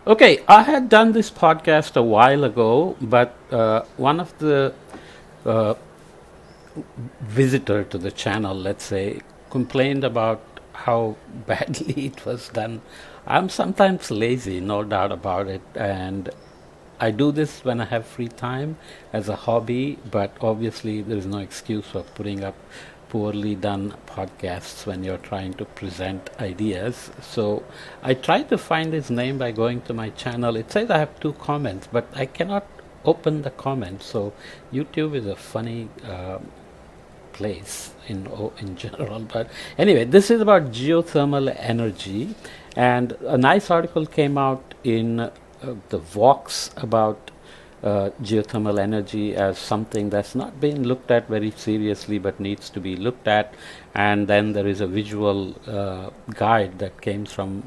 Okay, I had done this podcast a while ago, but one of the uh, visitor to the channel, let's say, complained about how badly it was done. I'm sometimes lazy, no doubt about it, and I do this when I have free time as a hobby, but obviously there is no excuse for putting up poorly done podcasts when you're trying to present ideas. So I tried to find his name by going to my channel. It says I have 2 comments, but I cannot open the comments. So YouTube is a funny place in general. But anyway, this is about geothermal energy, and a nice article came out in the Vox about geothermal energy as something that's not being looked at very seriously but needs to be looked at. And then there is a visual guide that came from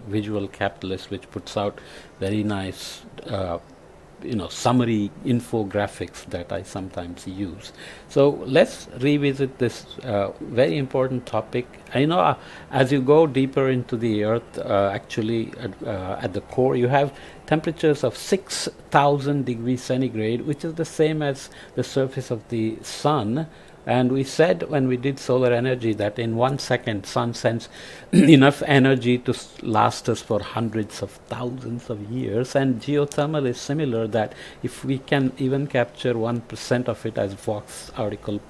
Visual Capitalist, which puts out very nice summary infographics that I sometimes use. So let's revisit this very important topic. I know as you go deeper into the earth, actually at the core, you have temperatures of 6,000 degrees centigrade, which is the same as the surface of the sun. And we said when we did solar energy that in 1 second, sun sends enough energy to last us for hundreds of thousands of years. And geothermal is similar, that if we can even capture 1% of it, as Vox article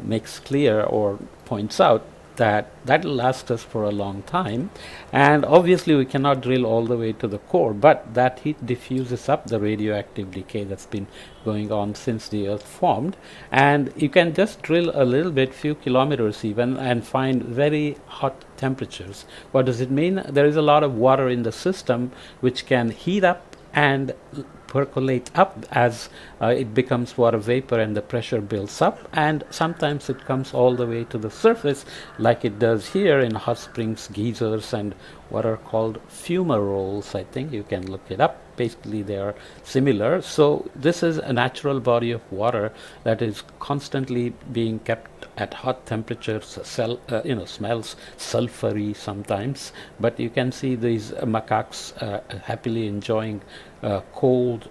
makes clear or points out, that will last us for a long time. And obviously we cannot drill all the way to the core, but that heat diffuses up the radioactive decay that's been going on since the earth formed, and you can just drill a little bit, few kilometers even, and find very hot temperatures. What does it mean? There is a lot of water in the system which can heat up and percolate up as it becomes water vapor and the pressure builds up, and sometimes it comes all the way to the surface like it does here in hot springs, geysers, and what are called fumaroles. I think you can look it up. Basically they are similar. So this is a natural body of water that is constantly being kept at hot temperatures. Smells sulfury sometimes, but you can see these macaques happily enjoying cold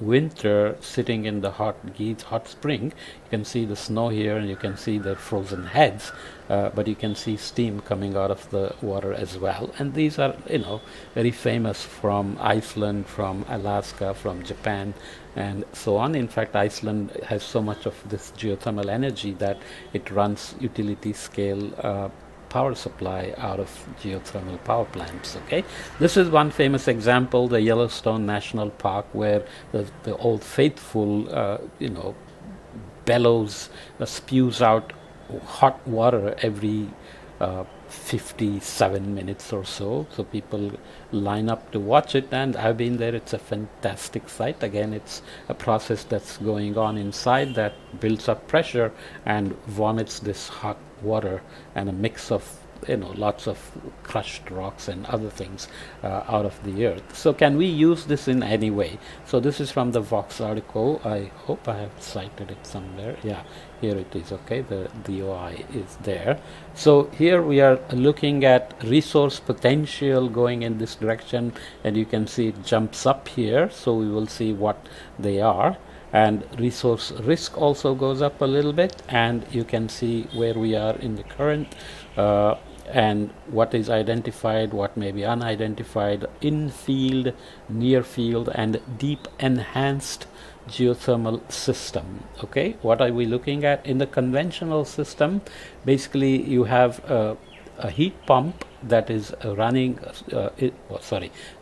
winter, sitting in the hot spring. You can see the snow here, and you can see the frozen heads, but you can see steam coming out of the water as well. And these are, very famous from Iceland, from Alaska, from Japan, and so on. In fact, Iceland has so much of this geothermal energy that it runs utility scale power supply out of geothermal power plants. Okay, this is one famous example, the Yellowstone National Park, where the Old Faithful, bellows, spews out hot water every 57 minutes or so. So people line up to watch it, and I've been there. It's a fantastic sight. Again, it's a process that's going on inside that builds up pressure and vomits this hot water and a mix of lots of crushed rocks and other things out of the earth. So can we use this in any way? So this is from the Vox article. I hope I have cited it somewhere. Yeah, here it is. Okay, the DOI is there. So here we are looking at resource potential going in this direction, and you can see it jumps up here. So we will see what they are. And resource risk also goes up a little bit, and you can see where we are in the current and what is identified, what may be unidentified, in field, near field, and deep enhanced geothermal system. Okay, what are we looking at? In the conventional system, basically you have a heat pump that is running.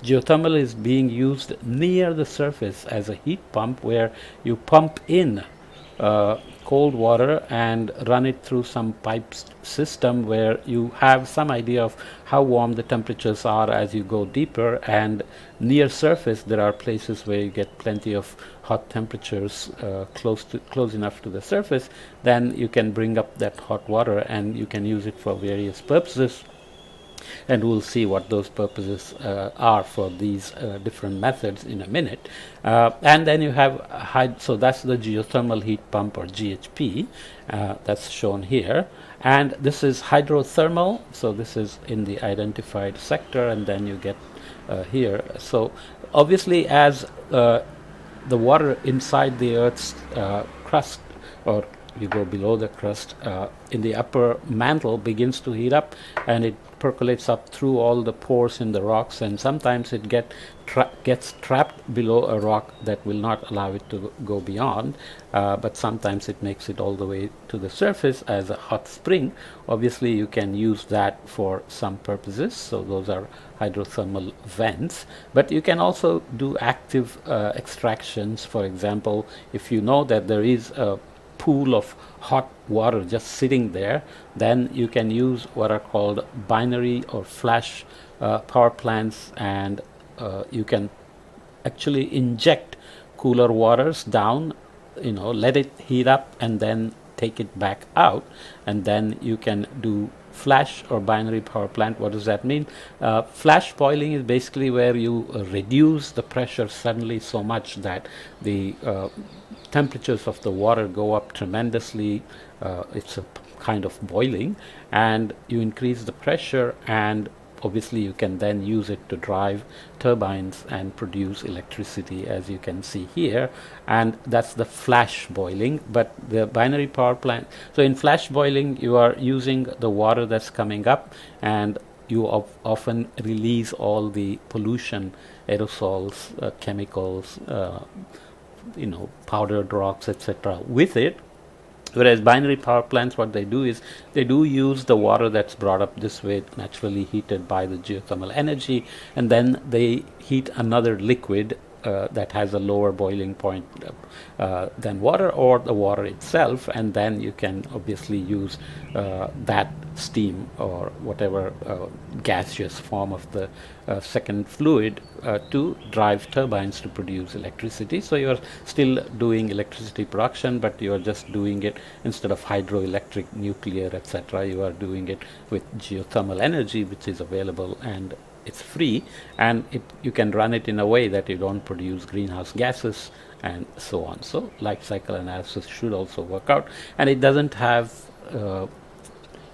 Geothermal is being used near the surface as a heat pump, where you pump in cold water and run it through some pipe system, where you have some idea of how warm the temperatures are as you go deeper, and near surface there are places where you get plenty of hot temperatures close enough to the surface. Then you can bring up that hot water and you can use it for various purposes, and we'll see what those purposes are for these different methods in a minute. And then you have so that's the geothermal heat pump, or GHP, that's shown here. And this is hydrothermal, so this is in the identified sector, and then you get here. So obviously, as the water inside the Earth's crust, or you go below the crust, in the upper mantle begins to heat up, and it percolates up through all the pores in the rocks, and sometimes it gets trapped below a rock that will not allow it to go beyond, but sometimes it makes it all the way to the surface as a hot spring. Obviously, you can use that for some purposes, so those are hydrothermal vents, but you can also do active extractions. For example, if you know that there is a pool of hot water just sitting there, then you can use what are called binary or flash power plants, and you can actually inject cooler waters down, let it heat up and then take it back out, and then you can do flash or binary power plant. What does that mean? Flash boiling is basically where you reduce the pressure suddenly so much that the temperatures of the water go up tremendously. It's a kind of boiling, and you increase the pressure, and obviously you can then use it to drive turbines and produce electricity, as you can see here, and that's the flash boiling. But the binary power plant, so in flash boiling you are using the water that's coming up, and you often release all the pollution, aerosols, chemicals, powdered rocks, etc. with it. Whereas binary power plants, what they do is they do use the water that's brought up this way, naturally heated by the geothermal energy, and then they heat another liquid that has a lower boiling point than water, or the water itself, and then you can obviously use that steam or whatever gaseous form of the second fluid to drive turbines to produce electricity. So you are still doing electricity production, but you are just doing it instead of hydroelectric, nuclear, etc. You are doing it with geothermal energy, which is available and it's free, and you can run it in a way that you don't produce greenhouse gases and so on. So life cycle analysis should also work out, and it doesn't have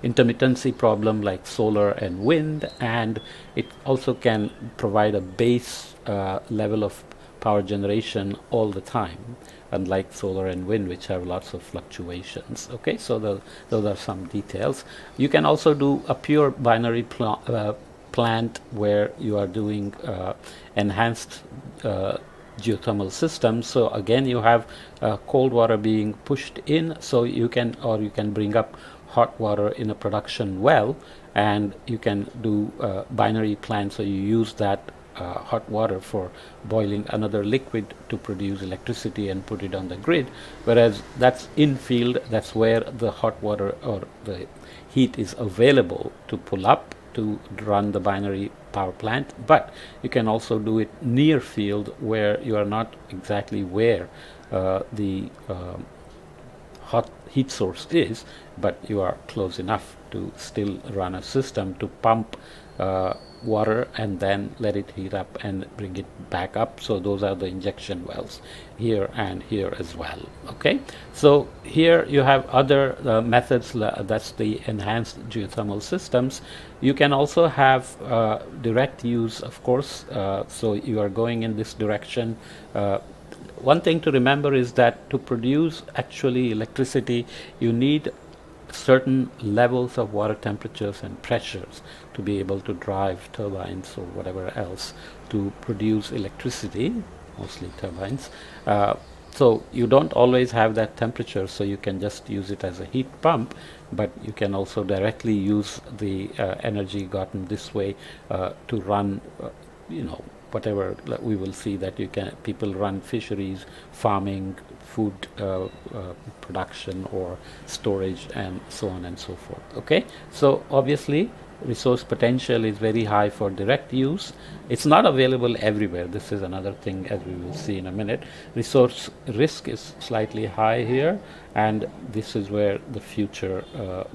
intermittency problem like solar and wind, and it also can provide a base level of power generation all the time, unlike solar and wind, which have lots of fluctuations. Okay, so those are some details. You can also do a pure binary plant where you are doing enhanced geothermal systems. So again, you have cold water being pushed in, so you can bring up hot water in a production well, and you can do binary plant, so you use that hot water for boiling another liquid to produce electricity and put it on the grid. Whereas that's in field, that's where the hot water or the heat is available to pull up to run the binary power plant. But you can also do it near field, where you are not exactly where the hot heat source is, but you are close enough to still run a system to pump water and then let it heat up and bring it back up. So those are the injection wells here and here as well. Okay, so here you have other methods, that's the enhanced geothermal systems. You can also have direct use, of course, so you are going in this direction. One thing to remember is that to produce actually electricity, you need certain levels of water temperatures and pressures to be able to drive turbines or whatever else to produce electricity, mostly turbines. So you don't always have that temperature, so you can just use it as a heat pump, but you can also directly use the energy gotten this way to run whatever. We will see that people run fisheries, farming, food production or storage, and so on and so forth. Okay, so obviously resource potential is very high for direct use. It's not available everywhere. This is another thing, as we will see in a minute. Resource risk is slightly high here, and this is where the future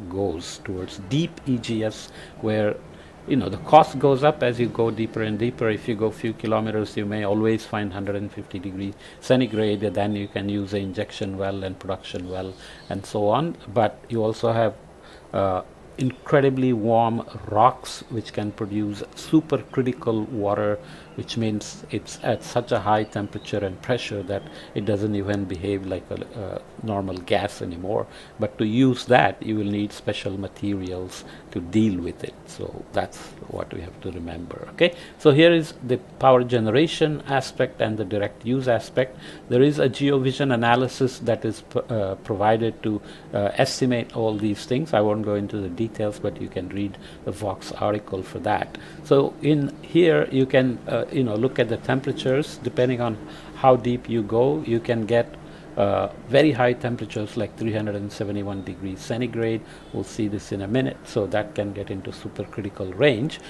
goes towards deep EGS, where the cost goes up as you go deeper and deeper. If you go a few kilometers, you may always find 150 degrees centigrade, and then you can use an injection well and production well and so on. But you also have incredibly warm rocks which can produce supercritical water, which means it's at such a high temperature and pressure that it doesn't even behave like a normal gas anymore. But to use that, you will need special materials to deal with it. So that's what we have to remember. Okay, so here is the power generation aspect and the direct use aspect. There is a geovision analysis that is provided to estimate all these things. I won't go into the details, but you can read the Vox article for that. So in here you can look at the temperatures. Depending on how deep you go, you can get very high temperatures like 371 degrees centigrade. We'll see this in a minute. So that can get into supercritical range.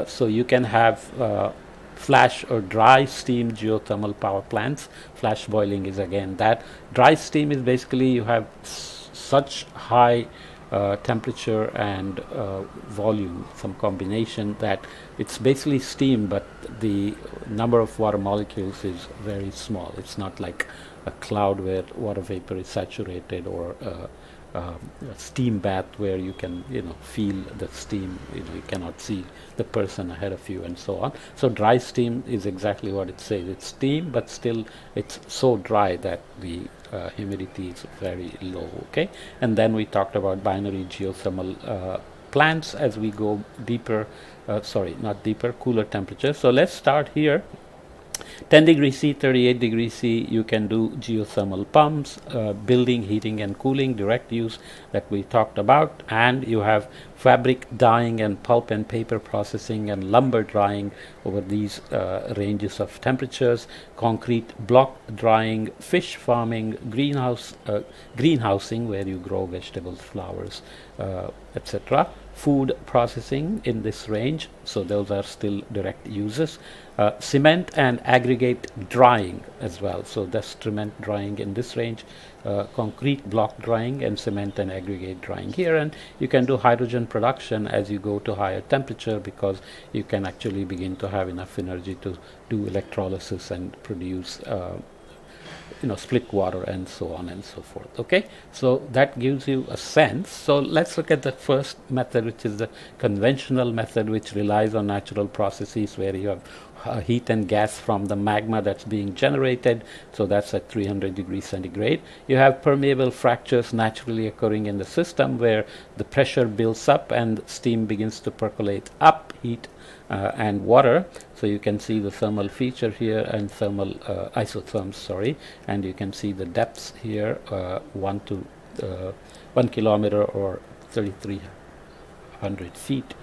So you can have flash or dry steam geothermal power plants. Flash boiling is again that. Dry steam is basically you have such high temperature and volume, some combination, that it's basically steam, but the number of water molecules is very small. It's not like a cloud where water vapor is saturated, or a steam bath where you can feel the steam. You cannot see the person ahead of you and so on. So dry steam is exactly what it says. It's steam, but still it's so dry that the humidity is very low. Okay, and then we talked about binary geothermal plants as we go deeper. Sorry, not deeper, cooler temperatures. So let's start here. 10 degrees C, 38 degrees C, you can do geothermal pumps, building, heating and cooling, direct use that we talked about, and you have fabric dyeing and pulp and paper processing and lumber drying over these ranges of temperatures, concrete block drying, fish farming, greenhousing where you grow vegetables, flowers, etc. Food processing in this range, so those are still direct uses. Cement and aggregate drying as well, so that's cement drying in this range, concrete block drying and cement and aggregate drying here. And you can do hydrogen production as you go to higher temperature, because you can actually begin to have enough energy to do electrolysis and produce split water and so on and so forth. Okay, so that gives you a sense. So let's look at the first method, which is the conventional method, which relies on natural processes where you have heat and gas from the magma that's being generated. So that's at 300 degrees centigrade. You have permeable fractures naturally occurring in the system where the pressure builds up and steam begins to percolate up, heat and water. So you can see the thermal feature here and thermal isotherms, sorry, and you can see the depths here, 1 kilometer or 3,300 feet.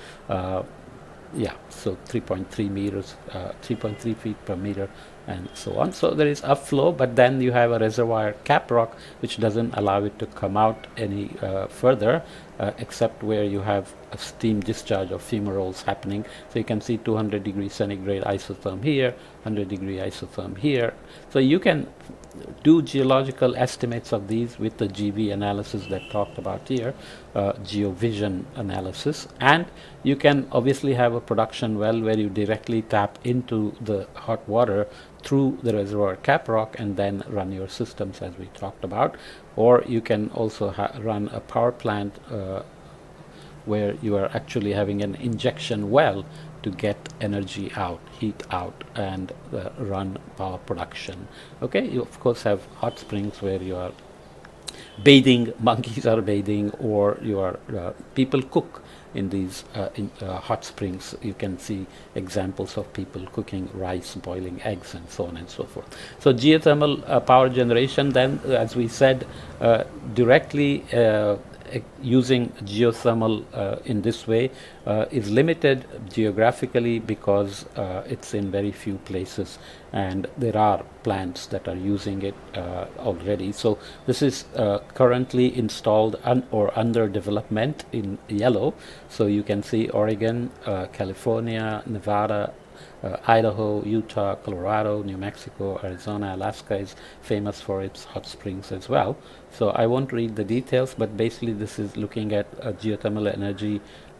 Yeah, so 3.3 meters, 3.3 feet per meter, and so on. So there is upflow, but then you have a reservoir cap rock which doesn't allow it to come out any further, except where you have a steam discharge of fumaroles happening. So you can see 200 degrees centigrade isotherm here, 100 degree isotherm here. So you can do geological estimates of these with the GV analysis that talked about here, geovision analysis, and you can obviously have a production well where you directly tap into the hot water through the reservoir cap rock and then run your systems as we talked about. Or you can also run a power plant where you are actually having an injection well to get energy out, heat out, and run power production. Okay, you of course have hot springs where you are bathing, monkeys are bathing, or you are people cook in these hot springs. You can see examples of people cooking rice, boiling eggs, and so on and so forth. So geothermal power generation then, as we said, directly using geothermal in this way is limited geographically because it's in very few places, and there are plants that are using it already. So this is currently installed or under development in yellow. So you can see Oregon, California, Nevada, Idaho, Utah, Colorado, New Mexico, Arizona, Alaska is famous for its hot springs as well. So I won't read the details, but basically this is looking at geothermal energy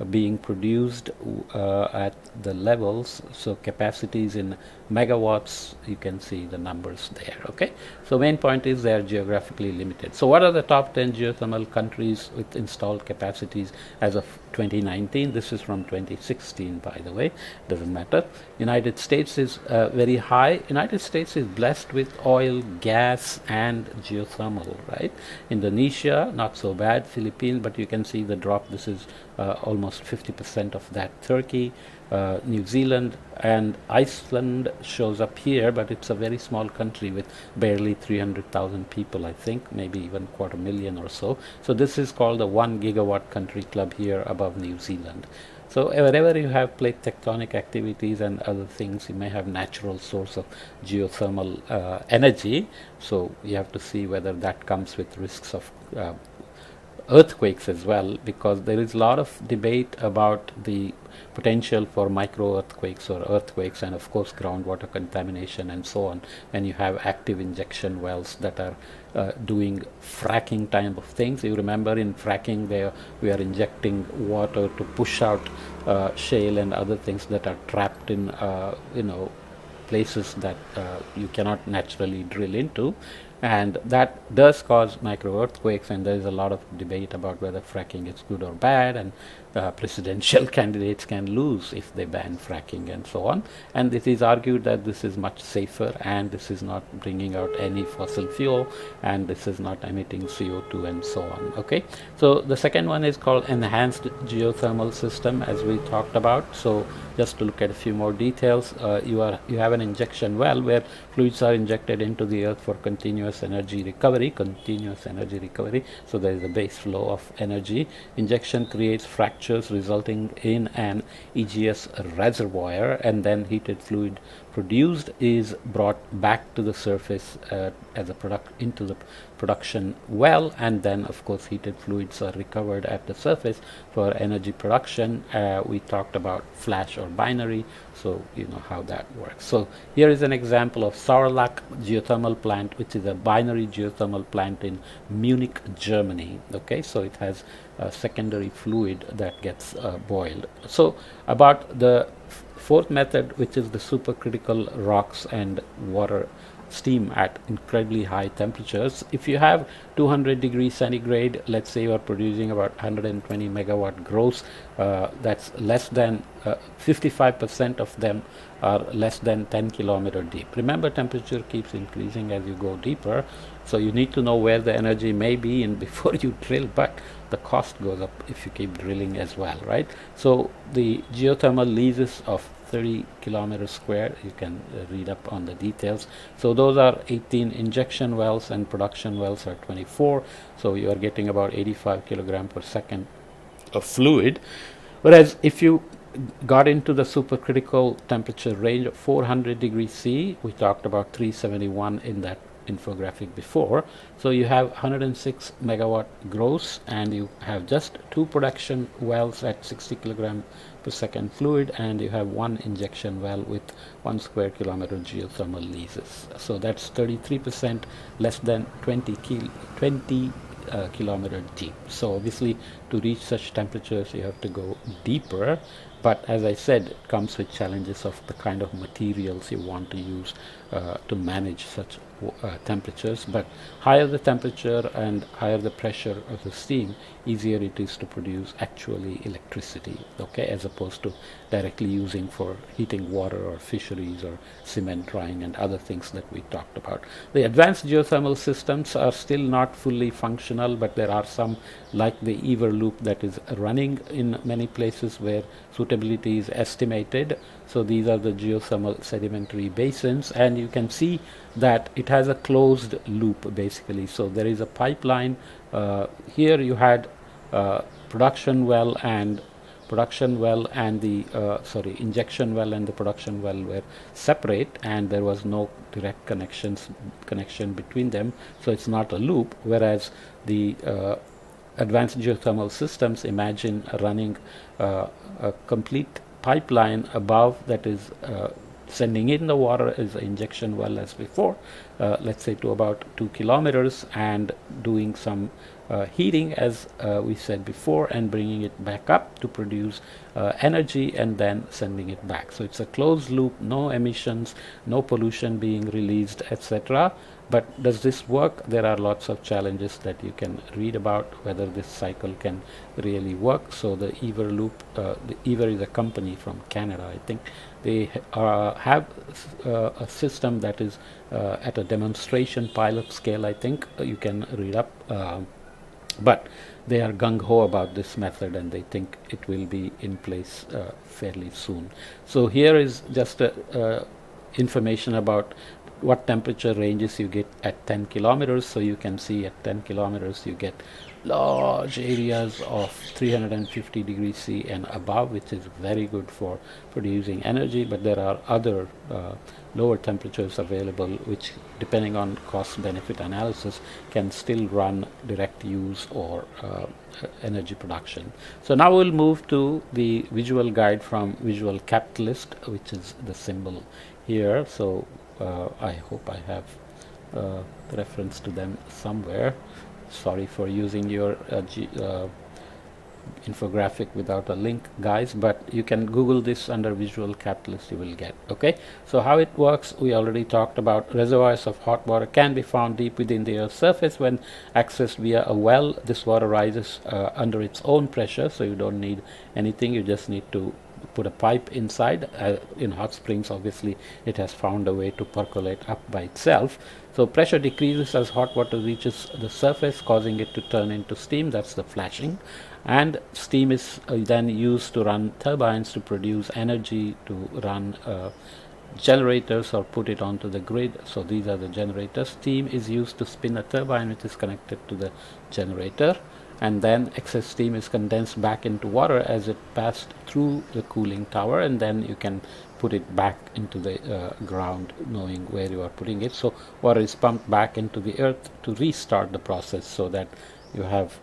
being produced at the levels, so capacities in megawatts. You can see the numbers there. Okay, so main point is they are geographically limited. So what are the top 10 geothermal countries with installed capacities as of 2019? This is from 2016, by the way, doesn't matter. United States is very high. United States is blessed with oil, gas and geothermal, right? Indonesia, not so bad. Philippines, but you can see the drop. This is almost 50% of that. Turkey, New Zealand and Iceland shows up here, but it's a very small country with barely 300,000 people, I think, maybe even 250,000 or so. So this is called the 1 gigawatt country club here above New Zealand. So wherever you have plate tectonic activities and other things, you may have natural source of geothermal energy. So you have to see whether that comes with risks of earthquakes as well, because there is a lot of debate about the potential for micro earthquakes or earthquakes, and of course groundwater contamination and so on, when you have active injection wells that are doing fracking type of things. You remember in fracking there we are injecting water to push out shale and other things that are trapped in places that you cannot naturally drill into, and that does cause micro earthquakes, and there is a lot of debate about whether fracking is good or bad, and presidential candidates can lose if they ban fracking and so on. And it is argued that this is much safer, and this is not bringing out any fossil fuel, and this is not emitting CO2 and so on. Okay, so the second one is called enhanced geothermal system, as we talked about. So just to look at a few more details, you have an injection well where fluids are injected into the earth for continuous energy recovery. So there is a base flow of energy. Injection creates fractures resulting in an EGS reservoir, and then heated fluid produced is brought back to the surface as a product into the production well, and then of course heated fluids are recovered at the surface for energy production. We talked about flash or binary, so you know how that works. So here is an example of Saarlach geothermal plant, which is a binary geothermal plant in Munich, Germany. Okay, so it has a secondary fluid that gets boiled. So about the fourth method, which is the supercritical rocks and water steam at incredibly high temperatures. If you have 200 degrees centigrade, let's say you are producing about 120 megawatt gross, that's less than 55% of them are less than 10 kilometer deep. Remember, temperature keeps increasing as you go deeper, so you need to know where the energy may be in before you drill, but the cost goes up if you keep drilling as well, right? So the geothermal leases of 30 kilometers square, you can read up on the details. So those are 18 injection wells, and production wells are 24, so you are getting about 85 kilogram per second of fluid. Whereas if you got into the supercritical temperature range of 400 degrees C, we talked about 371 in that infographic before, so you have 106 megawatt gross, and you have just 2 production wells at 60 kilogram per second fluid, and you have 1 injection well with 1 square kilometer geothermal leases. So that's 33% less than 20 kilometer deep. So obviously to reach such temperatures you have to go deeper, but as I said, it comes with challenges of the kind of materials you want to use to manage such temperatures. But higher the temperature and higher the pressure of the steam, easier it is to produce actually electricity, okay, as opposed to directly using for heating water or fisheries or cement drying and other things that we talked about. The advanced geothermal systems are still not fully functional, but there are some, like the Ever loop, that is running in many places where suitability is estimated. So these are the geothermal sedimentary basins, and you can see that it has a closed loop basically. So there is a pipeline. Here you had production well and the injection well and the production well were separate, and there was no direct connection between them, so it's not a loop. Whereas the advanced geothermal systems, imagine running a complete pipeline above that is sending in the water as an injection well as before, let's say to about 2 kilometers, and doing some heating as we said before, and bringing it back up to produce energy, and then sending it back. So it's a closed loop, no emissions, no pollution being released, etc. But does this work? There are lots of challenges that you can read about whether this cycle can really work. So the Ever loop, the Ever is a company from Canada, I think. They have a system that is at a demonstration pilot scale, I think. You can read up. But they are gung-ho about this method, and they think it will be in place fairly soon. So here is just information about what temperature ranges you get at 10 kilometers. So you can see at 10 kilometers you get large areas of 350 degrees C and above, which is very good for producing energy. But there are other lower temperatures available, which depending on cost benefit analysis can still run direct use or energy production. So now we'll move to the visual guide from Visual Capitalist, which is the symbol here. So I hope I have reference to them somewhere. Sorry for using your infographic without a link, guys, but you can Google this under Visual Capitalist, you will get. Okay, so how it works, we already talked about. Reservoirs of hot water can be found deep within the Earth's surface. When accessed via a well, this water rises under its own pressure, so you don't need anything, you just need to put a pipe inside. In hot springs, obviously it has found a way to percolate up by itself. So pressure decreases as hot water reaches the surface, causing it to turn into steam. That's the flashing. And steam is then used to run turbines to produce energy, to run generators or put it onto the grid. So these are the generators. Steam is used to spin a turbine which is connected to the generator, and then excess steam is condensed back into water as it passed through the cooling tower, and then you can put it back into the ground, knowing where you are putting it. So water is pumped back into the earth to restart the process, so that you have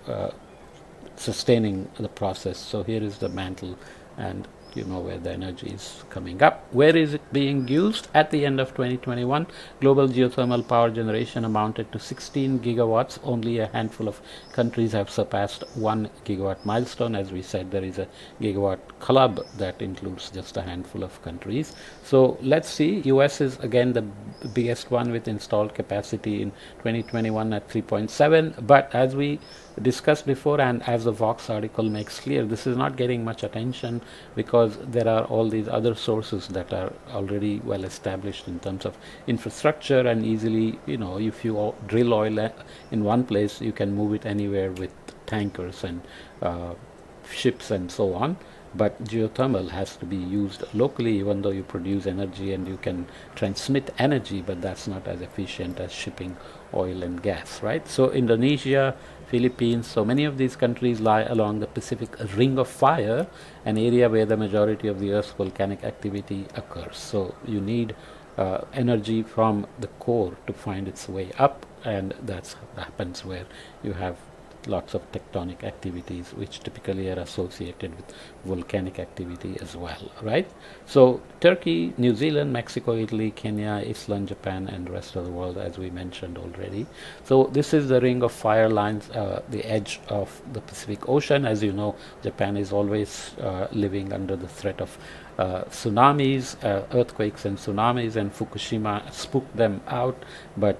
sustaining the process. So here is the mantle, and you know where the energy is coming up. Where is it being used? At the end of 2021, global geothermal power generation amounted to 16 gigawatts. Only a handful of countries have surpassed 1 gigawatt milestone. As we said, there is a gigawatt club that includes just a handful of countries. So let's see. US is again the biggest one with installed capacity in 2021 at 3.7, but as we discussed before, and as the Vox article makes clear, this is not getting much attention because there are all these other sources that are already well established in terms of infrastructure, and easily, you know, if you drill oil in one place, you can move it anywhere with tankers and ships and so on. But geothermal has to be used locally, even though you produce energy and you can transmit energy, but that's not as efficient as shipping oil and gas, right? So Indonesia, Philippines, so many of these countries lie along the Pacific Ring of Fire, an area where the majority of the Earth's volcanic activity occurs. So you need energy from the core to find its way up, and that happens where you have lots of tectonic activities which typically are associated with volcanic activity as well, right? So Turkey, New Zealand, Mexico, Italy, Kenya, Iceland, Japan, and the rest of the world, as we mentioned already. So this is the ring of fire lines, the edge of the Pacific Ocean. As you know, Japan is always living under the threat of tsunamis, earthquakes and tsunamis, and Fukushima spooked them out. But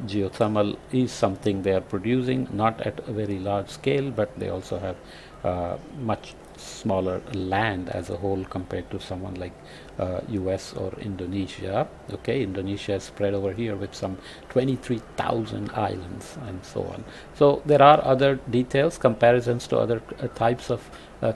geothermal is something they are producing, not at a very large scale, but they also have much smaller land as a whole compared to someone like US or Indonesia. Okay, Indonesia is spread over here with some 23,000 islands and so on. So there are other details, comparisons to other types of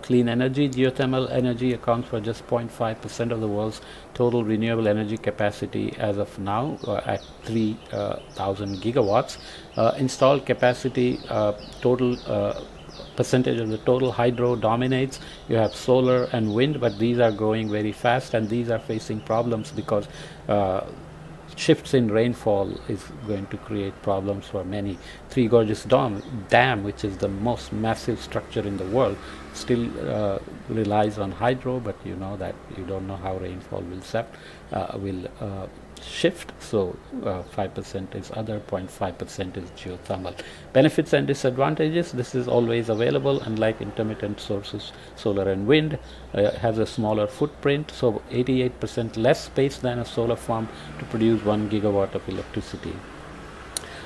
clean energy. Geothermal energy accounts for just 0.5% of the world's total renewable energy capacity as of now, at 3,000 gigawatts. Installed capacity, total percentage of the total hydro dominates. You have solar and wind, but these are growing very fast, and these are facing problems because shifts in rainfall is going to create problems for many. Three Gorges Dam, which is the most massive structure in the world, still relies on hydro, but you know that you don't know how rainfall will shift. So 5% is other, 0.5% is geothermal. Benefits and disadvantages: this is always available, unlike intermittent sources. Solar and wind has a smaller footprint, so 88% less space than a solar farm to produce 1 gigawatt of electricity.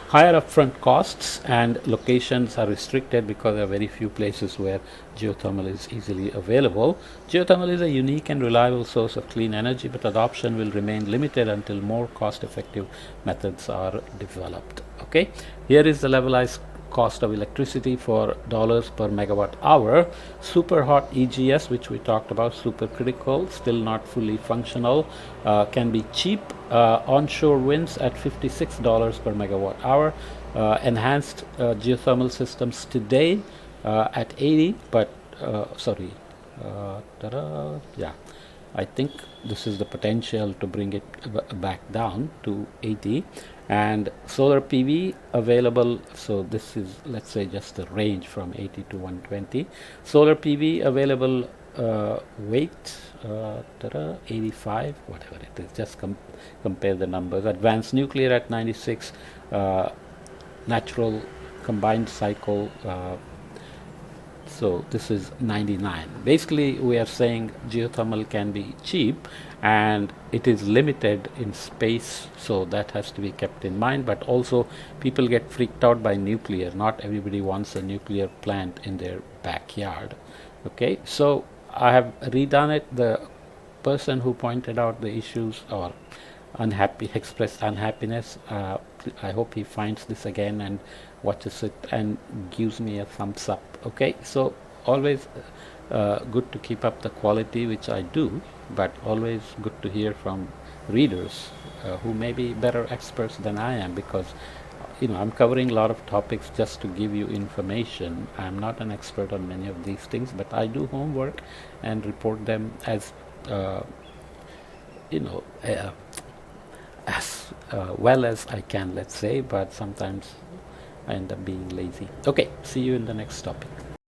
Higher upfront costs and locations are restricted because there are very few places where geothermal is easily available. Geothermal is a unique and reliable source of clean energy, but adoption will remain limited until more cost-effective methods are developed. Okay, here is the levelized cost of electricity for dollars per megawatt hour. Super hot EGS, which we talked about, supercritical, still not fully functional, can be cheap. Onshore winds at $56 per megawatt hour. Enhanced geothermal systems today at 80, but yeah, I think this is the potential to bring it back down to 80. And solar PV available, so this is, let's say, just the range from 80 to 120. Solar PV available weight 85, whatever it is, just compare the numbers. Advanced nuclear at 96, natural combined cycle, so this is 99. Basically we are saying geothermal can be cheap and it is limited in space, so that has to be kept in mind. But also people get freaked out by nuclear. Not everybody wants a nuclear plant in their backyard. Okay, so I have redone it. The person who pointed out the issues or expressed unhappiness, I hope he finds this again and watches it and gives me a thumbs up. Okay, so always good to keep up the quality, which I do, but always good to hear from readers who may be better experts than I am, because I'm covering a lot of topics just to give you information. I'm not an expert on many of these things, but I do homework and report them as well as I can, let's say, but sometimes I end up being lazy. Okay, see you in the next topic.